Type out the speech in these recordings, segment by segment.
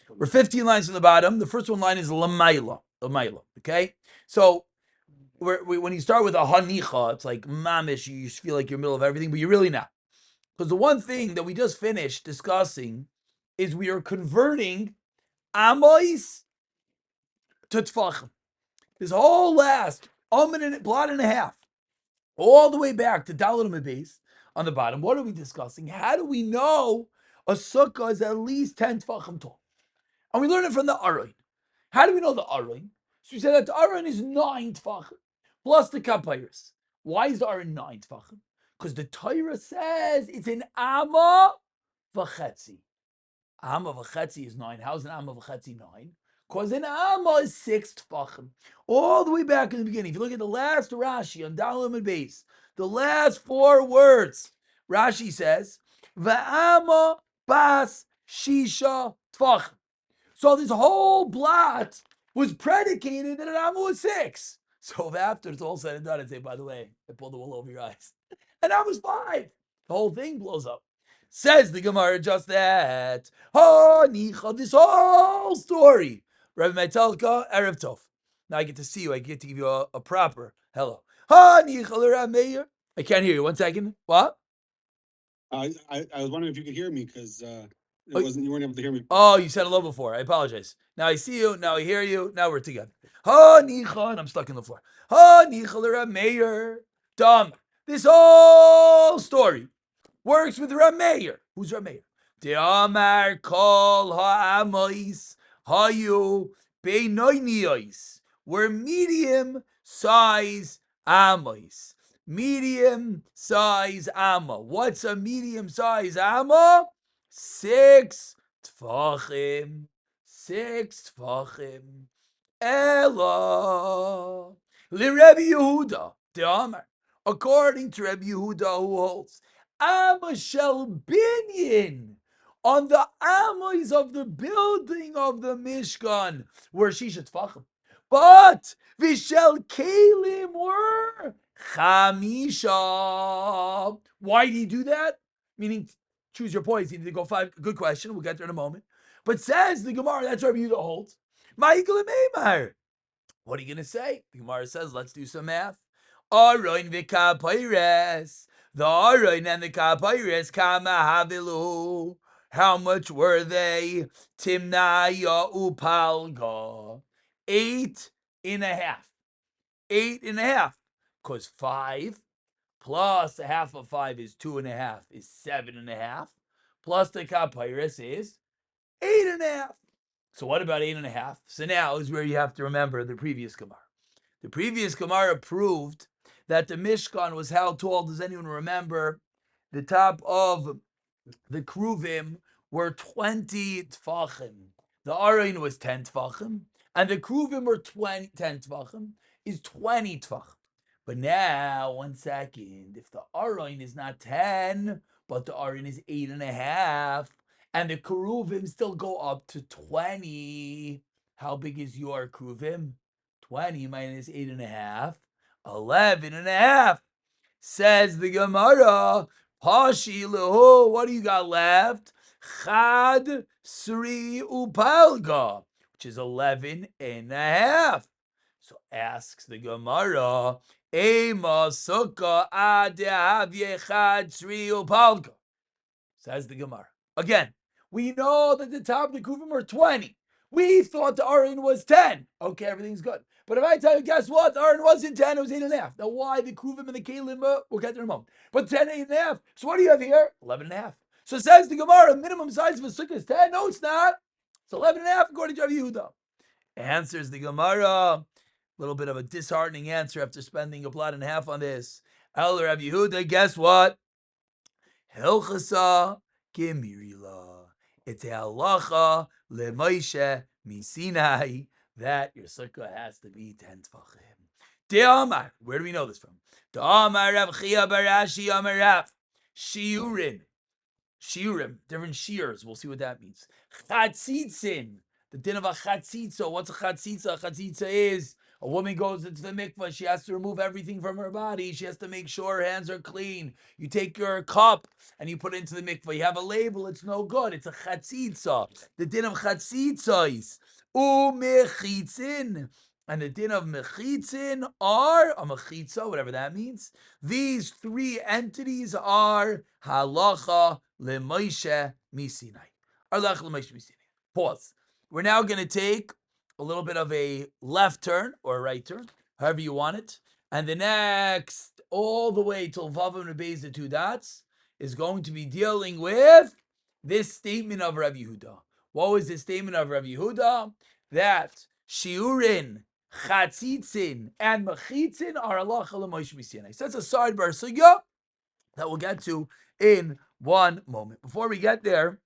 We're 15 lines from the bottom. The first one line is Lamaila. Lamaila. Okay? So when you start with a hanicha, it's like mamish, you feel like you're in the middle of everything, but you're really not. Because the one thing that we just finished discussing is we are converting amois to tfachim. This whole last blot and a half, all the way back to Dalit base on the bottom. What are we discussing? How do we know a sukkah is at least 10 tfachim tall? And we learn it from the Aron. How do we know the Aron? So we said that the Aron is 9 tfachim plus the kapayers. Why is the Aron 9 tfachim? Because the Torah says it's an amma v'chetzi. Amma v'chetzi is 9. How's an amma v'chetzi 9? Because an amma is 6 tfachim. All the way back in the beginning. If you look at the last Rashi on Dalim and base, the last 4 words, Rashi says, V'amma bas shisha tfachim. So this whole blot was predicated that an amma was 6. So if after it's all said and done, I'd say, by the way, I pulled the wool over your eyes. And that was 5. The whole thing blows up. Says the Gemara just that. This whole story. Rabbi Metalka, Erev Tov. Now I get to see you. I get to give you a proper hello. I can't hear you. 1 second. What? I was wondering if you could hear me because you weren't able to hear me. Oh, you said hello before. I apologize. Now I see you. Now I hear you. Now we're together. And I'm stuck in the floor. Meir. Dumb. This whole story works with Rameir. Who's Rameir? De Amar Kol Ha'amois Hayu Beinoiniois. We're medium size amois. Medium size amma. What's a medium size amma? 6 tfachim. 6 tfachim. Ella. Li Rebbe Yehuda. De Amar. According to Rebbe Yehuda, who holds Amma shel binyan, on the amos of the building of the Mishkan were shisha tfachim, but vishel kelim were chamisha. Why did he do that? Meaning, choose your points. You need to go 5. Good question. We'll get there in a moment. But says the Gemara, that's Rabbi Yehuda holds. Ma'ikal Meimar. What are you going to say? The Gemara says, let's do some math. Aroin v'kapayres. The Aroin and the kapayres kama havilu. How much were they? Timnaya upalga. 8.5. 8.5. Because 5 plus a half of 5 is 2.5 is 7.5. Plus the kapayres is 8.5. So what about 8.5? So now is where you have to remember the previous Gemara. The previous Gemara proved that the Mishkan was how tall? Does anyone remember? The top of the Kruvim were 20 tfachim. The Aron was 10 tfachim, and the Kruvim were 10 tfachim, is 20 tfachim. But now, 1 second, if the Aron is not 10, but the Aron is 8.5, and the Kruvim still go up to 20, how big is your Kruvim? 20 minus 8.5, 11.5. Says the Gemara, Pashi lehu, what do you got left? Chad Sri Upalga, which is 11.5. So asks the Gemara, Ema Sukkah Adehavye Chad Sri Upalga. Says the Gemara. Again, we know that the top of the Kuvim are 20. We thought the Aron was 10. Okay, everything's good. But if I tell you, guess what? The Aron wasn't 10, it was 8.5. Now, why the Kuvim and the Kalim? We'll get there in a moment. But 10, 8.5. So what do you have here? 11.5. So says the Gemara, minimum size of a sukkah is 10. No, it's not. It's 11.5 according to Rabbi Yehuda. Answers the Gemara. A little bit of a disheartening answer after spending a blot and a half on this. El Rabbi Yehuda, guess what? Hilchasa Gemirila. It's a halacha leMoshe miSinai that your sukkah has to be 10 tfachim. De'amar, where do we know this from? De'amar Rav Chia Barashi Amar Rav. Shiurim, different shears. We'll see what that means. Chatzitzin, the din of a chatzitza. What's a chatzitza? A chatzitza is A woman goes into the mikvah, she has to remove everything from her body. She has to make sure her hands are clean. You take your cup and you put it into the mikvah. You have a label, it's no good. It's a chatzitza. The din of chatzitza is umechitzin. And the din of mechitzin are, a mechitza, whatever that means. These three entities are halacha leMoshe misinai. Halacha leMoshe misinai. Pause. We're now going to take a little bit of a left turn or a right turn, however you want it. And the next, all the way till Vav and Beis, the two dots, is going to be dealing with this statement of Rabbi Yehuda. What was the statement of Rabbi Yehuda? That shiurin, chatzitzin, and mechitzin are halacha l'Moshe misinai. So that's a sidebar sugya that we'll get to in one moment. Before we get there,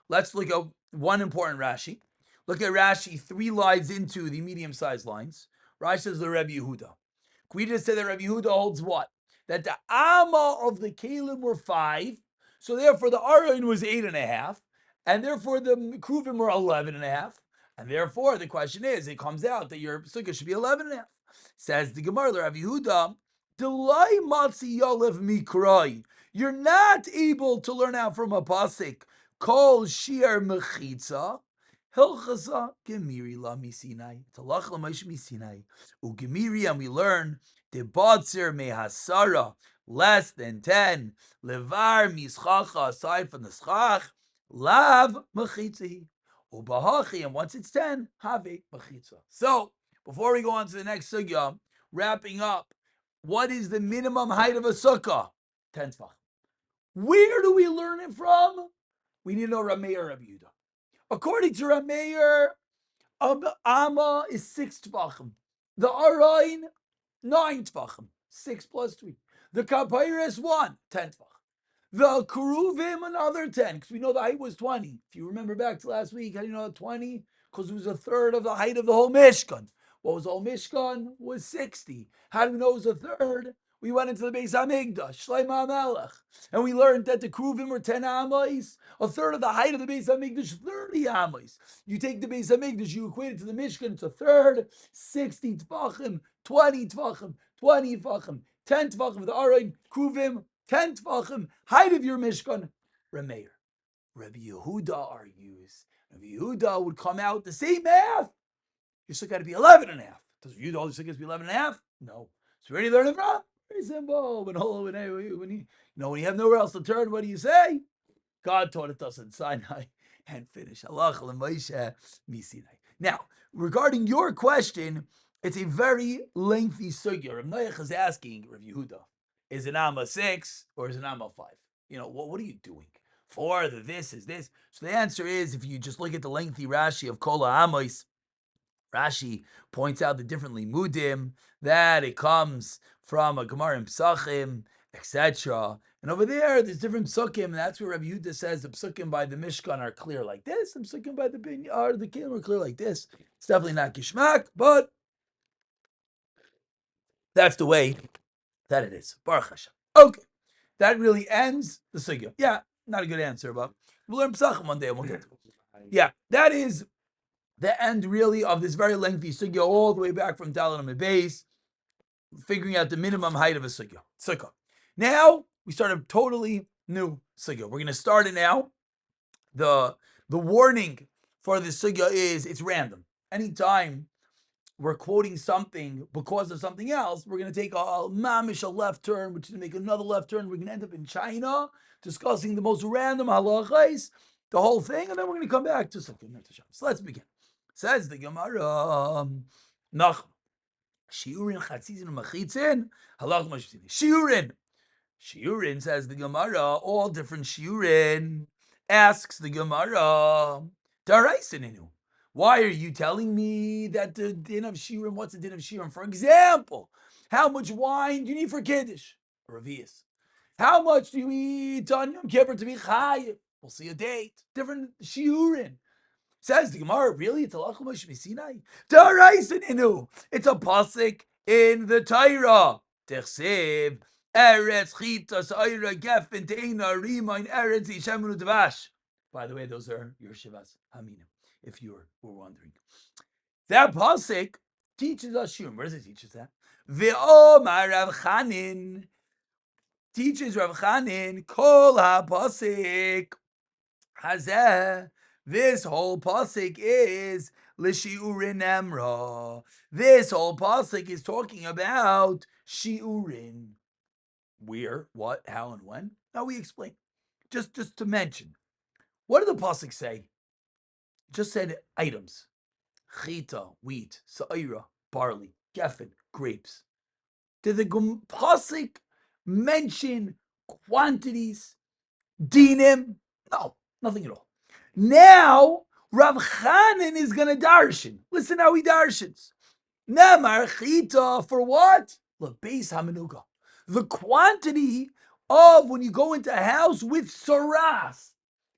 let's look at one important Rashi. Look at Rashi 3 lines into the medium-sized lines. Rashi says the Rabbi Yehuda. We just said that Rabbi Yehuda holds what? That the Amma of the Kalim were 5, so therefore the Aron was 8.5, and therefore the Kruvim were 11.5, and therefore the question is, it comes out that your Sukkah should be 11.5. Says the Gemara, Rabbi Yehuda, Delay matzi yolev mikrai. You're not able to learn out from a pasuk. Kol shiur mechitza. Hilchasa gemiri la misinai. Talach la Moshe misinai. Ugemiri, and we learn the batzer mehasara, less than 10. Levar mischacha, aside from the schach. Lav mechitzi. Ubahachi, and once it's 10, have mechitza. So, before we go on to the next sugya, wrapping up, what is the minimum height of a sukkah? 10 tefachim. Where do we learn it from? We need to know Rameir Rabbi Yehuda. According to Rameir, Amma is 6 tefachim. The Arain, 9 tefachim. 6 plus 3. The Kapairis, 1, 10 tefachim. The Keruvim, another 10, because we know the height was 20. If you remember back to last week, how do you know 20? Because it was a third of the height of the whole Mishkan. What was the whole Mishkan? Was 60. How do we know it was a third? We went into the Beis Hamikdash, Shlomo HaMelech, and we learned that the Keruvim were 10 amos. A third of the height of the Beis Hamikdash, 30 amos. You take the Beis Hamikdash, you equate it to the Mishkan, it's a third, 60 tefachim, 20 tefachim, 20 tefachim, 10 tefachim. The Aron, Keruvim, 10 tefachim, height of your Mishkan, Rameir. Rabbi Yehuda argues. Rabbi Yehuda would come out the same math. Your sukkah got to be 11.5. Does Yehuda all your sukkah be 11.5? No. So where do you learn it from? Very simple. When you have nowhere else to turn, what do you say? God taught it us in Sinai and finish. Halacha l'Moshe misinai. Now, regarding your question, it's a very lengthy sugya. Rav Noach is asking Rav Yehuda, is it Amma 6 or is it Amma 5? What are you doing? 4, this is this. So the answer is, if you just look at the lengthy Rashi of Kol HaAmos, Rashi points out the different limudim, that it comes from a Gemara in Psachim, etc. And over there's different psukim, and that's where Rabbi Yehuda says the psukim by the Mishkan are clear like this, and psukim by the Kilim are clear like this. It's definitely not Gishmak, but that's the way that it is. Baruch Hashem. Okay, that really ends the sugya. Yeah, not a good answer, but we'll learn Psachim one day and we'll get to it. Yeah, that is the end really of this very lengthy sugya, all the way back from Dalet Amud Beis, figuring out the minimum height of a sukkah. Now we start a totally new sugya. We're going to start it now. The warning for the sugya is it's random. Anytime we're quoting something because of something else, we're going to take a mamish, a left turn, which is going to make another left turn. We're going to end up in China discussing the most random halachas, the whole thing, and then we're going to come back to sukkah. So let's begin. Says the Gemara, Nach Shiurin Chatzizin Machitzin, Halach Mashvini. Shiurin, says the Gemara, all different Shiurin. Asks the Gemara, Daraisininu. Why are you telling me that the din of Shiurin, what's the din of Shiurin? For example, how much wine do you need for Kiddush? Revius. How much do you eat on Yom Kippur to be Chayiv? We'll see a date. Different Shiurin. Says the Gemara, really? It's a Halacha Moshe Misinai? D'Oraisa. It's a pasuk in the Torah. Techsev, Eretz Chitas Eira Gefen Teina Rimain Eretz Yishemunu Dvash. By the way, those are your Shivas Haminim, if you were wondering. That pasuk teaches us shiurim. Where does it teach us that? Ve'omar Rav Chanin teaches Rav Chanin kol ha-pasuk hazeh. This whole pasuk is l'shiurin emra. This whole pasuk is talking about shiurin. Where, what, how, and when? Now we explain. Just to mention, what did the pasuk say? It just said items: chita, wheat; sa'ira, barley; geffen, grapes. Did the pasuk mention quantities, dinim? No, nothing at all. Now Rav Chanan is going to darshan. Listen how he darshans. Namar chita for what? Look, base hamenuga. The quantity of when you go into a house with saras.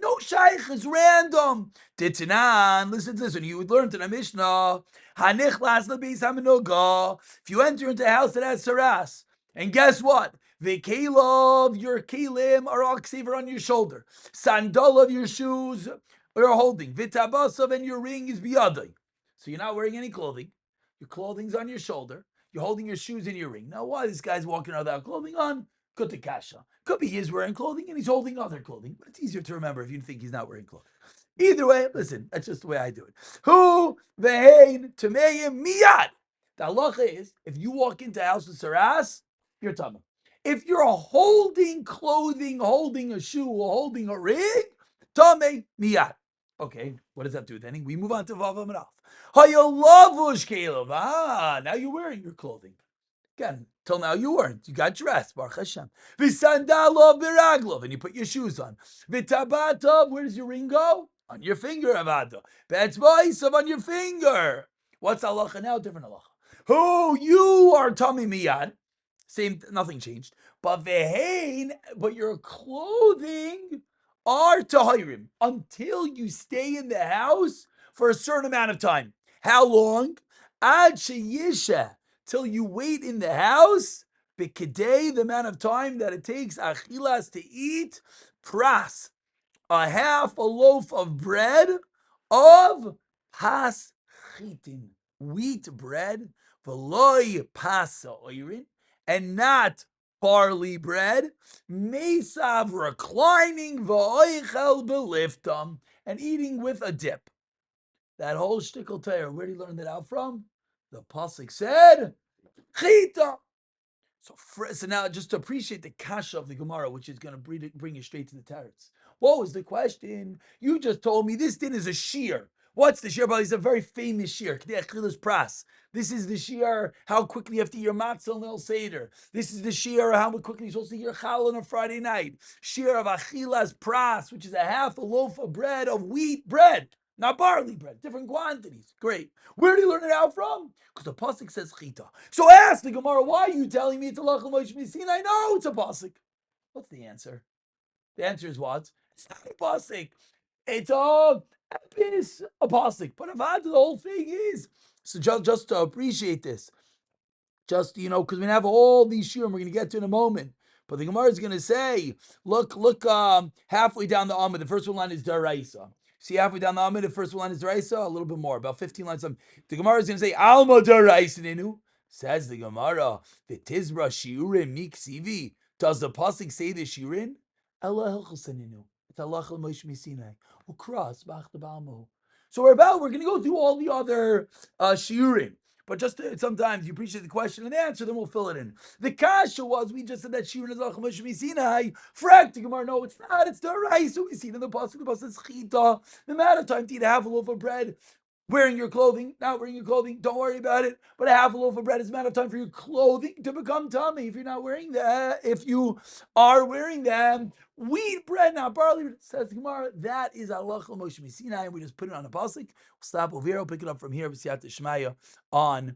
No shaykh is random. Titanan, listen to this. When you would learn to the Mishnah, hanichlas lebase hamenuga. If you enter into a house that has saras, and guess what? The kela of your kelim are oxiver on your shoulder. Sandal of your shoes you're holding. Vitabasav and your ring is biyadai. So you're not wearing any clothing. Your clothing's on your shoulder. You're holding your shoes in your ring. Now, why this guy's walking around without clothing on? Good to kasha. Could be he's wearing clothing and he's holding other clothing, but it's easier to remember if you think he's not wearing clothing. Either way, listen, that's just the way I do it. Who vehein tameim miyad. The halacha is, if you walk into a house with saras, you're tamah. If you're holding clothing, holding a shoe, or holding a ring, tameh miyad. Okay, what does that do then? We move on to Vav Amalaf. Hayalavush Caleb. Now you're wearing your clothing. Again, till now you weren't. You got dressed, Baruch Hashem. V'sandalov b'raglov, and you put your shoes on. V'tabatov, where does your ring go? On your finger, Avada. Betzbaisav, on your finger. What's halacha now? Different halacha. Who you are tummy miyad. Same, nothing changed. But vehein, but your clothing are tahirim until you stay in the house for a certain amount of time. How long? Ad sheyisha, till you wait in the house. B'kedei, the amount of time that it takes achilas to eat. Pras, a half a loaf of bread of pas chitin, wheat bread, v'loy pas oirin, and not barley bread, mesav, reclining, v'oichel beliftam, and eating with a dip. That whole shtickle Torah, where did he learn that out from? The pasuk said, chita. So now, just to appreciate the kasha of the Gemara, which is going to bring you straight to the teretz. What was the question? You just told me this din is a shear. What's the shear? But it's a very famous shear. Pras. This is the shear, how quickly you have to eat your matzah and El Seder. This is the shear, how quickly you're supposed to eat your chal on a Friday night. Shear of achilas pras, which is a half a loaf of bread, of wheat bread. Not barley bread, different quantities. Great. Where did he learn it out from? Because the pasuk says chita. So ask the Gemara, why are you telling me it's a lachal Moshe Misin? I know it's a pasuk. What's the answer? The answer is what? It's not a pasuk. It's a epis, a pasuk. But Avad, the whole thing is, so just to appreciate this, just, because we're going to have all these shiurim we're going to get to in a moment. But the Gemara is going to say, look, halfway down the Amud, the first one line is Daraisa. See, halfway down the Amud, the first one line is Daraisa, a little bit more, about 15 lines. The Gemara is going to say, Alma Daraisa Ninu. Says the Gemara, V'tizra shiurim miksivi. Does the pasuk say the shiurim? Ella hilchasaninu. It's Allah Moshe Misinai. Ukras b'ach the balmu. So we're going to go through all the other shiurim. But just sometimes you appreciate the question and the answer, then we'll fill it in. The kasha was, we just said that shiurim is Allah Moshe Misinai. Frak the Gemara, no, it's not. It's the rice. So we see it in the pasuk. The pasuk says chita. The amount of time to eat a half a loaf of bread. Wearing your clothing, not wearing your clothing, don't worry about it. But a half a loaf of bread is a matter of time for your clothing to become tummy. If you're not wearing that, if you are wearing them, wheat bread, not barley bread, says the Gemara, that is Allah Moshe Sinai, and we just put it on a pasuk. We'll stop over here, we'll pick it up from here, V'siyata Shmaya on